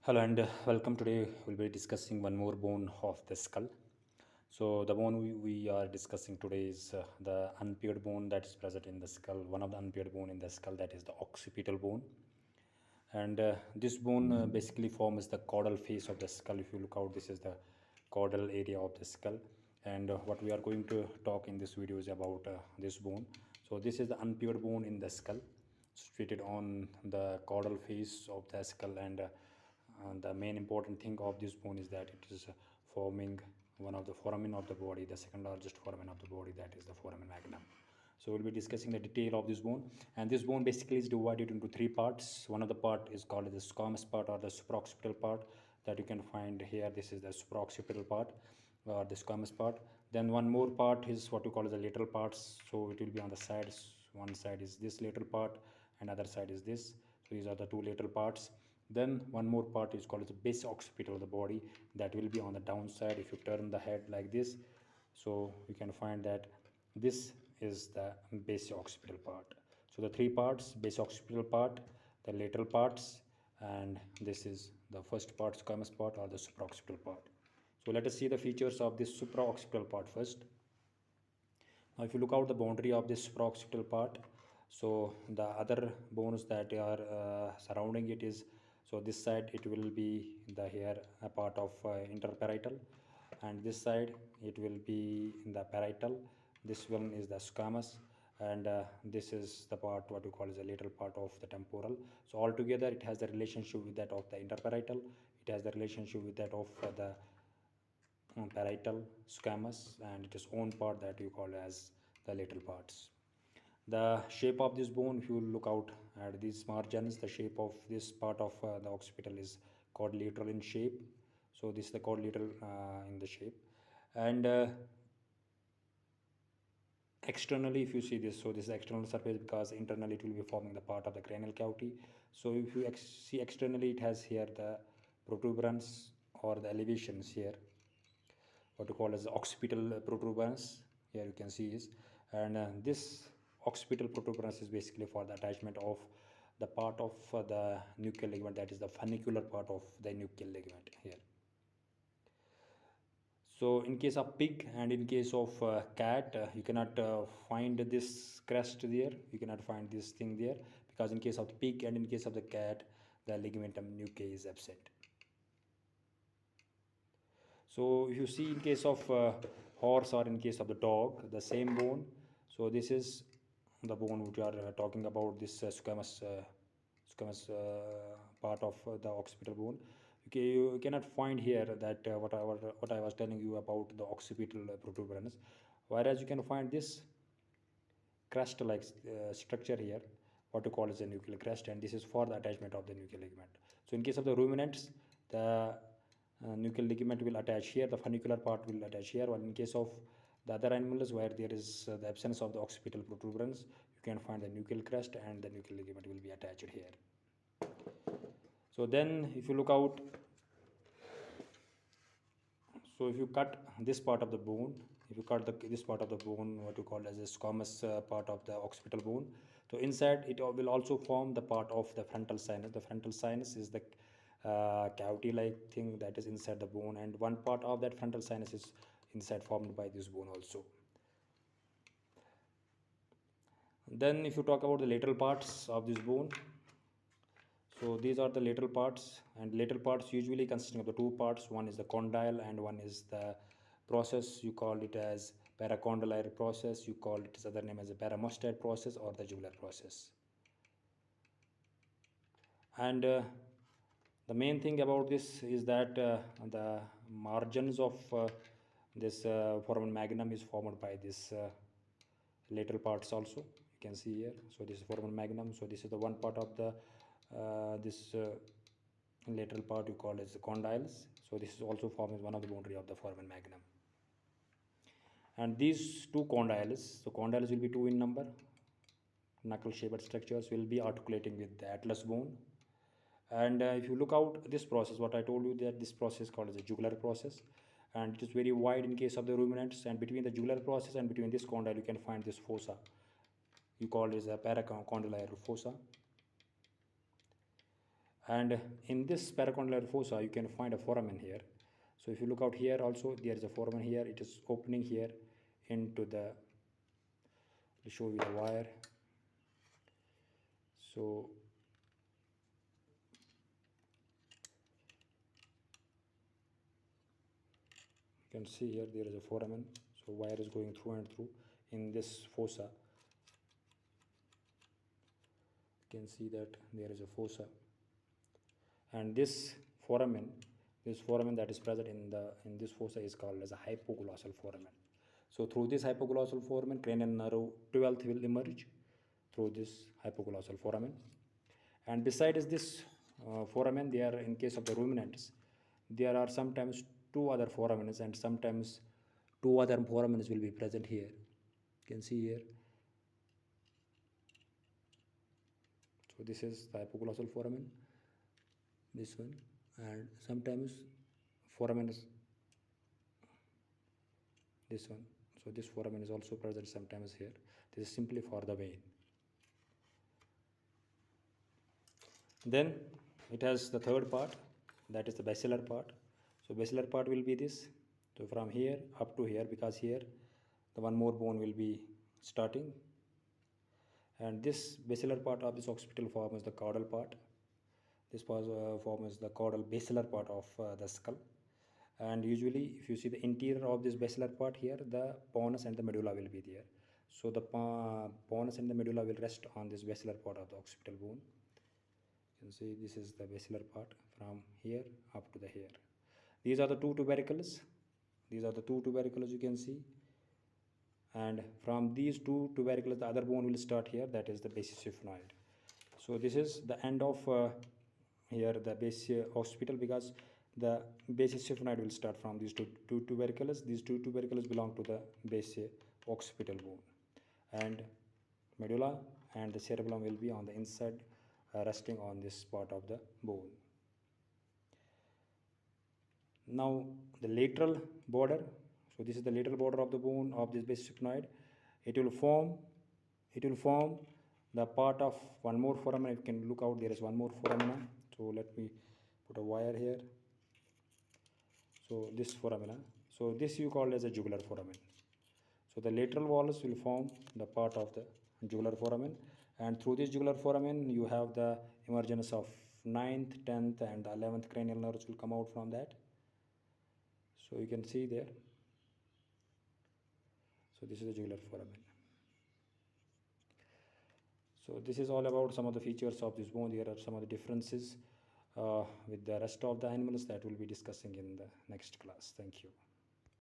Hello and welcome. Today we'll be discussing one more bone of the skull. So the bone we are discussing today is the unpaired bone that is present in the skull. One of the unpaired bone in the skull, that is the occipital bone. And this bone basically forms the caudal face of the skull. If you look out, this is the caudal area of the skull. And what we are going to talk in this video is about this bone. So this is the unpaired bone in the skull, situated on the caudal face of the skull. And the main important thing of this bone is that it is forming one of the foramen of the body, the second largest foramen of the body, that is the foramen magnum. So we'll be discussing the detail of this bone, and this bone basically is divided into three parts. One of the part is called the squamous part or the supraoccipital part, that you can find here. This is the supraoccipital part or the squamous part. Then one more part is what you call the lateral parts. So it will be on the sides. One side is this lateral part and other side is this. So these are the two lateral parts. Then one more part is called the base occipital of the body, that will be on the downside. If you turn the head like this, so you can find that this is the base occipital part. So the three parts: base occipital part, the lateral parts, and this is the first part, squamous part or the supraoccipital part. So let us see the features of this supraoccipital part first. Now if you look out the boundary of this supraoccipital part, so the other bones that are surrounding it is, so this side it will be the here a part of interparietal, and this side it will be in the parietal. This one is the squamous, and this is the part what you call is the lateral part of the temporal. So altogether it has the relationship with that of the interparietal, it has the relationship with that of the parietal, squamous, and its own part that you call as the lateral parts. The shape of this bone, if you look out at these margins, the shape of this part of the occipital is quadrilateral in shape. So this is the quadrilateral in the shape. And externally, if you see this, so this is external surface, because internally it will be forming the part of the cranial cavity. So if you see externally, it has here the protuberance or the elevations here, what you call as occipital protuberance. Here you can see is, and this occipital protuberance is basically for the attachment of the part of the nuchal ligament, that is the funicular part of the nuchal ligament here. So in case of pig and in case of cat, you cannot find this crest there, you cannot find this thing there, because in case of the pig and in case of the cat, the ligamentum nuchae is absent. So if you see in case of horse or in case of the dog, the same bone. So this is the bone which we are talking about, this squamous part of the occipital bone. Okay, you cannot find here that what I was telling you about the occipital protuberance, whereas you can find this crest like structure here, what you call as a nuchal crest, and this is for the attachment of the nuchal ligament. So in case of the ruminants, the nuchal ligament will attach here, the funicular part will attach here, while in case of the other animals where there is the absence of the occipital protuberance, you can find the nuchal crest and the nuchal ligament will be attached here. So then if you look out, so if you cut this part of the bone, if you cut this part of the bone, what you call as a squamous part of the occipital bone, so inside it will also form the part of the frontal sinus. The frontal sinus is the cavity like thing that is inside the bone, and one part of that frontal sinus is inside formed by this bone also. Then if you talk about the lateral parts of this bone, so these are the lateral parts, and lateral parts usually consisting of the two parts. One is the condyle and one is the process. You call it as paracondylar process. You call it as other name as a paramostoid process or the jugular process. And the main thing about this is that the margins of this foramen magnum is formed by this lateral parts also. You can see here. So this is foramen magnum. So this is the one part of the this lateral part you call as the condyles. So this is also formed as one of the boundary of the foramen magnum. And these two condyles, so condyles will be two in number, knuckle shaped structures will be articulating with the atlas bone. And if you look out this process, what I told you, that this process called as a jugular process, and it is very wide in case of the ruminants, and between the jugular process and between this condyle you can find this fossa, you call it as a paracondylar fossa. And in this paracondylar fossa, you can find a foramen here. So if you look out here also, there is a foramen here. It is opening here into the, to show you the wire. So you can see here there is a foramen. So wire is going through and through in this fossa. You can see that there is a fossa, and this foramen that is present in this fossa is called as a hypoglossal foramen. So through this hypoglossal foramen, cranial nerve 12th will emerge through this hypoglossal foramen. And besides this foramen, there, in case of the ruminants, there are sometimes two other foramens, and sometimes two other foramens will be present here. You can see here. So this is the hypoglossal foramen, this one, and sometimes foramen is this one. So this foramen is also present sometimes here. This is simply for the vein. Then it has the third part, that is the basilar part. So basilar part will be this. So from here up to here, because here the one more bone will be starting, and this basilar part of this occipital form is the caudal part. This form is the caudal basilar part of the skull. And usually if you see the interior of this basilar part here, the ponus and the medulla will be there. So the ponus and the medulla will rest on this basilar part of the occipital bone. You can see this is the basilar part from here up to the here. These are the two tubercles. These are the two tubercles you can see. And from these two tubercles, the other bone will start here, that is the basisiphonoid. So this is the end of here the base occipital, because the basisiphonoid will start from these two tubercles. These two tubercles belong to the base occipital bone, and medulla and the cerebellum will be on the inside, resting on this part of the bone. Now the lateral border. So this is the lateral border of the bone of this basisiphonoid. It will form the part of one more foramen. You can look out, there is one more foramen. So let me put a wire here. So this foramina. So this you call as a jugular foramen. So the lateral walls will form the part of the jugular foramen, and through this jugular foramen you have the emergence of 9th, 10th and the 11th cranial nerves will come out from that. So you can see there. So this is the jugular foramen. So this is all about some of the features of this bone. There are some of the differences with the rest of the animals that we'll be discussing in the next class. Thank you.